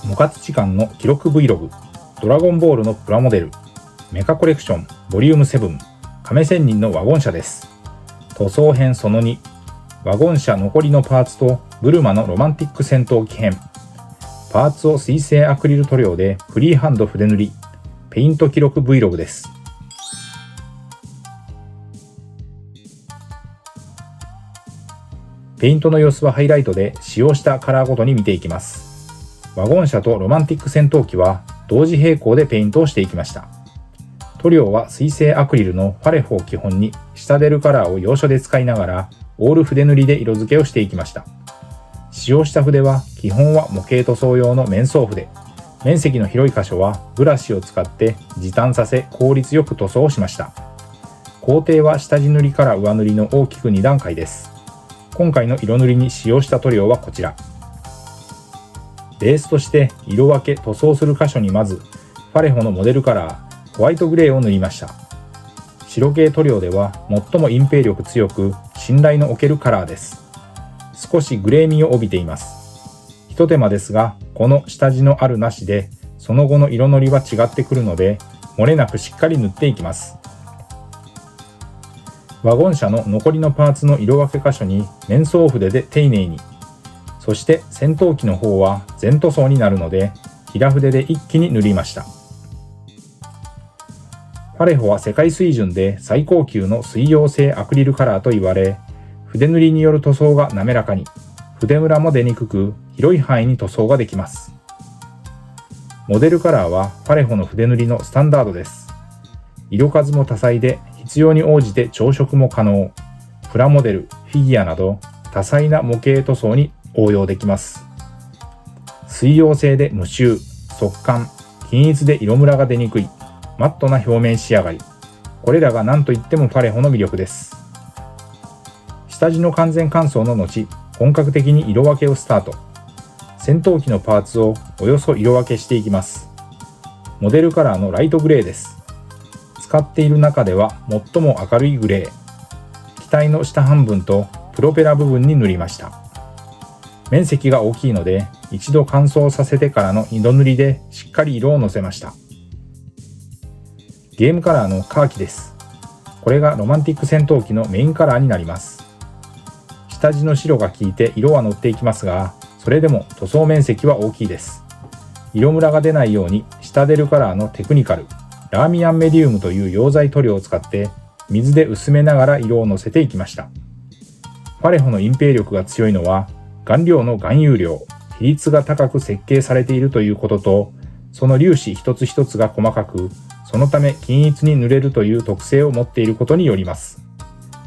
モカツチカンの記録 Vlog、ドラゴンボールのプラモデル、メカコレクションボリューム7、亀仙人のワゴン車です。塗装編その2、ワゴン車残りのパーツとブルマのロマンティック戦闘機編。パーツを水性アクリル塗料でフリーハンド筆塗り、ペイント記録 Vlog です。ペイントの様子はハイライトで使用したカラーごとに見ていきます。ワゴン車とロマンティック戦闘機は同時並行でペイントをしていきました。塗料は水性アクリルのファレホを基本にシタデルカラーを要所で使いながらオール筆塗りで色付けをしていきました。使用した筆は基本は模型塗装用の面相筆。面積の広い箇所はブラシを使って時短させ効率よく塗装をしました。工程は下地塗りから上塗りの大きく2段階です。今回の色塗りに使用した塗料はこちら。ベースとして色分け塗装する箇所にまずファレホのモデルカラーホワイトグレーを塗りました。白系塗料では最も隠蔽力強く信頼のおけるカラーです。少しグレー味を帯びています。ひと手間ですが、この下地のあるなしでその後の色塗りは違ってくるので漏れなくしっかり塗っていきます。ワゴン車の残りのパーツの色分け箇所に面相筆で丁寧に、そして戦闘機の方は全塗装になるので平筆で一気に塗りました。ファレホは世界水準で最高級の水溶性アクリルカラーと言われ、筆塗りによる塗装が滑らかに、筆ムラも出にくく広い範囲に塗装ができます。モデルカラーはファレホの筆塗りのスタンダードです。色数も多彩で必要に応じて調色も可能。プラモデル、フィギュアなど多彩な模型塗装に応用できます。水溶性で無臭、速乾、均一で色ムラが出にくい、マットな表面仕上がり。これらが何といってもファレホの魅力です。下地の完全乾燥の後、本格的に色分けをスタート。戦闘機のパーツをおよそ色分けしていきます。モデルカラーのライトグレーです。使っている中では最も明るいグレー。機体の下半分とプロペラ部分に塗りました。面積が大きいので一度乾燥させてからの二度塗りでしっかり色をのせました。ゲームカラーのカーキです。これがロマンティック戦闘機のメインカラーになります。下地の白が効いて色は乗っていきますが、それでも塗装面積は大きいです。色ムラが出ないようにシタデルカラーのテクニカル、ラーミアンメディウムという溶剤塗料を使って水で薄めながら色をのせていきました。ファレホの隠蔽力が強いのは顔料の含有量、比率が高く設計されているということと、その粒子一つ一つが細かく、そのため均一に塗れるという特性を持っていることによります。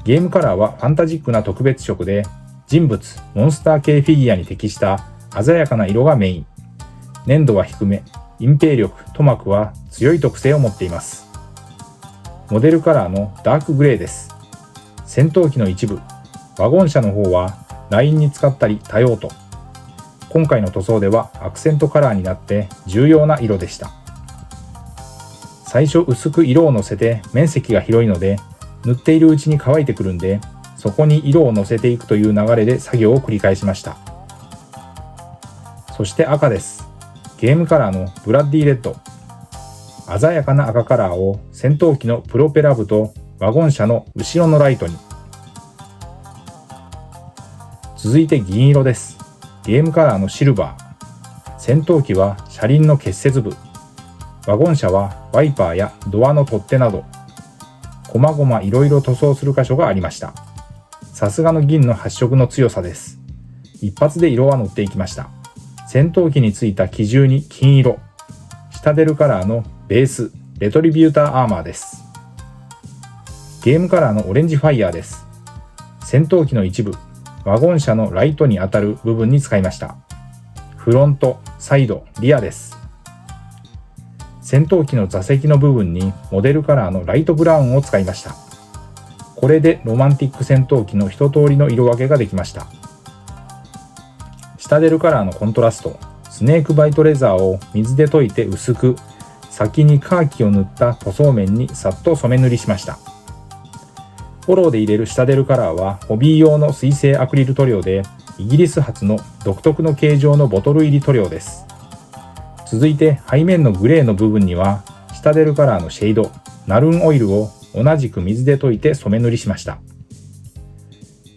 ゲームカラーはファンタジックな特別色で、人物、モンスター系フィギュアに適した鮮やかな色がメイン。粘度は低め、隠蔽力、塗膜は強い特性を持っています。モデルカラーのダークグレーです。戦闘機の一部、ワゴン車の方はラインに使ったり多用途。今回の塗装ではアクセントカラーになって重要な色でした。最初薄く色をのせて面積が広いので、塗っているうちに乾いてくるんで、そこに色をのせていくという流れで作業を繰り返しました。そして赤です。ゲームカラーのブラッディレッド。鮮やかな赤カラーを戦闘機のプロペラ部とワゴン車の後ろのライトに。続いて銀色です。ゲームカラーのシルバー。戦闘機は車輪の結節部。ワゴン車はワイパーやドアの取っ手など、こまごまいろいろ塗装する箇所がありました。さすがの銀の発色の強さです。一発で色は乗っていきました。戦闘機についた機銃に金色。シタデルカラーのベース、レトリビューターアーマーです。ゲームカラーのオレンジファイヤーです。戦闘機の一部、ワゴン車のライトに当たる部分に使いました。フロント、サイド、リアです。戦闘機の座席の部分にモデルカラーのライトブラウンを使いました。これでロマンティック戦闘機の一通りの色分けができました。シタデルカラーのコントラスト、スネークバイトレザーを水で溶いて薄く、先にカーキを塗った塗装面にさっと染め塗りしました。フォローで入れるシタデルカラーはホビー用の水性アクリル塗料で、イギリス発の独特の形状のボトル入り塗料です。続いて背面のグレーの部分にはシタデルカラーのシェード、ナルンオイルを同じく水で溶いて染め塗りしました。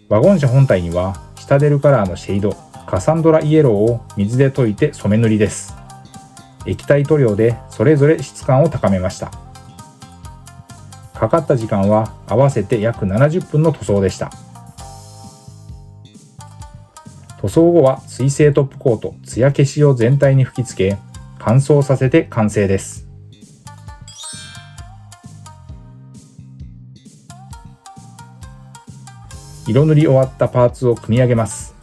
ワゴン車本体にはシタデルカラーのシェード、カサンドライエローを水で溶いて染め塗りです。液体塗料でそれぞれ質感を高めました。かかった時間は合わせて約70分の塗装でした。塗装後は水性トップコート、ツヤ消しを全体に吹き付け、乾燥させて完成です。色塗り終わったパーツを組み上げます。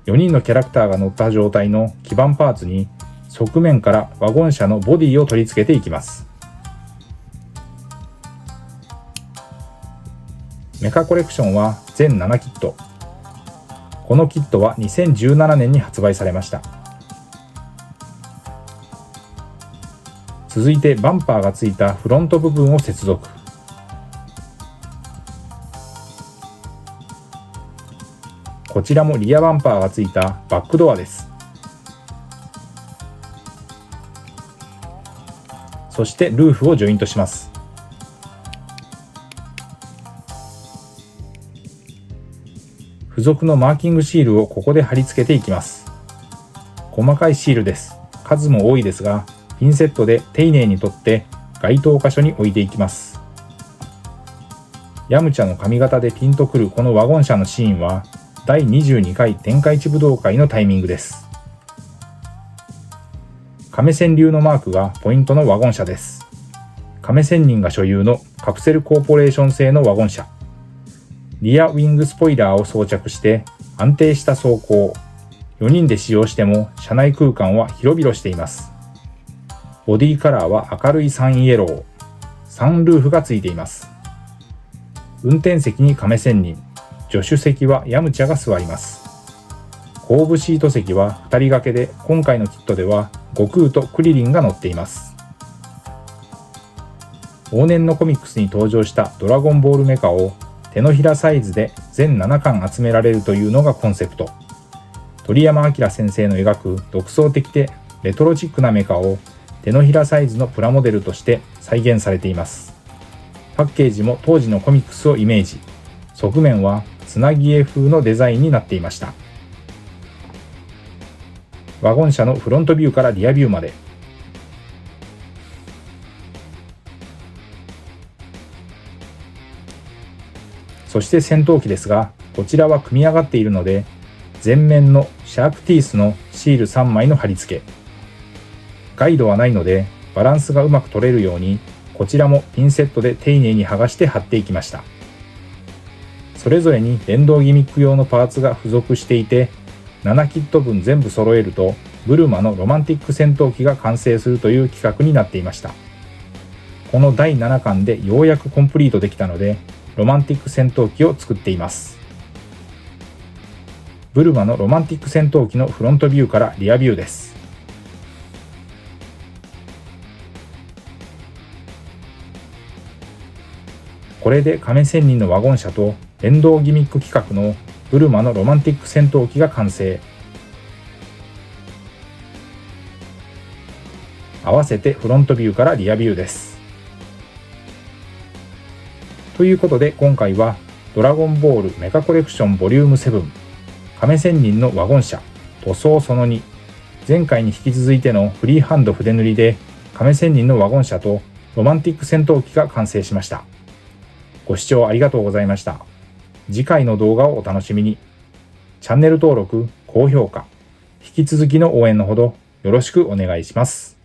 4人のキャラクターが乗った状態の基板パーツに側面からワゴン車のボディを取り付けていきます。メカコレクションは全7キット。このキットは2017年に発売されました。続いてバンパーがついたフロント部分を接続。こちらもリアバンパーがついたバックドアです。そしてルーフをジョイントします。付属のマーキングシールをここで貼り付けていきます。細かいシールです。数も多いですが、ピンセットで丁寧に取って該当箇所に置いていきます。ヤムチャの髪型でピンとくるこのワゴン車のシーンは第22回天下一武道会のタイミングです。亀仙流のマークがポイントのワゴン車です。亀仙人が所有のカプセルコーポレーション製のワゴン車。リアウィングスポイラーを装着して安定した走行。4人で使用しても車内空間は広々しています。ボディカラーは明るいサンイエロー。サンルーフがついています。運転席に亀仙人。助手席はヤムチャが座ります。後部シート席は2人掛けで、今回のキットでは悟空とクリリンが乗っています。往年のコミックスに登場したドラゴンボールメカを手のひらサイズで全7巻集められるというのがコンセプト。鳥山明先生の描く独創的でレトロチックなメカを手のひらサイズのプラモデルとして再現されています。パッケージも当時のコミックスをイメージ。側面はつなぎ絵風のデザインになっていました。ワゴン車のフロントビューからリアビューまで。そして戦闘機ですが、こちらは組み上がっているので、前面のシャークティースのシール3枚の貼り付け。ガイドはないので、バランスがうまく取れるように、こちらもピンセットで丁寧に剥がして貼っていきました。それぞれに電動ギミック用のパーツが付属していて、7キット分全部揃えると、ブルマのロマンティック戦闘機が完成するという企画になっていました。この第7巻でようやくコンプリートできたので、ロマンティック戦闘機を作っています。ブルマのロマンティック戦闘機のフロントビューからリアビューです。これで亀仙人のワゴン車と電動ギミック規格のブルマのロマンティック戦闘機が完成。合わせてフロントビューからリアビューです。ということで今回はドラゴンボールメカコレクションボリューム7亀仙人のワゴン車塗装その2、前回に引き続いてのフリーハンド筆塗りで亀仙人のワゴン車とロマンティック戦闘機が完成しました。ご視聴ありがとうございました。次回の動画をお楽しみに。チャンネル登録、高評価、引き続きの応援のほどよろしくお願いします。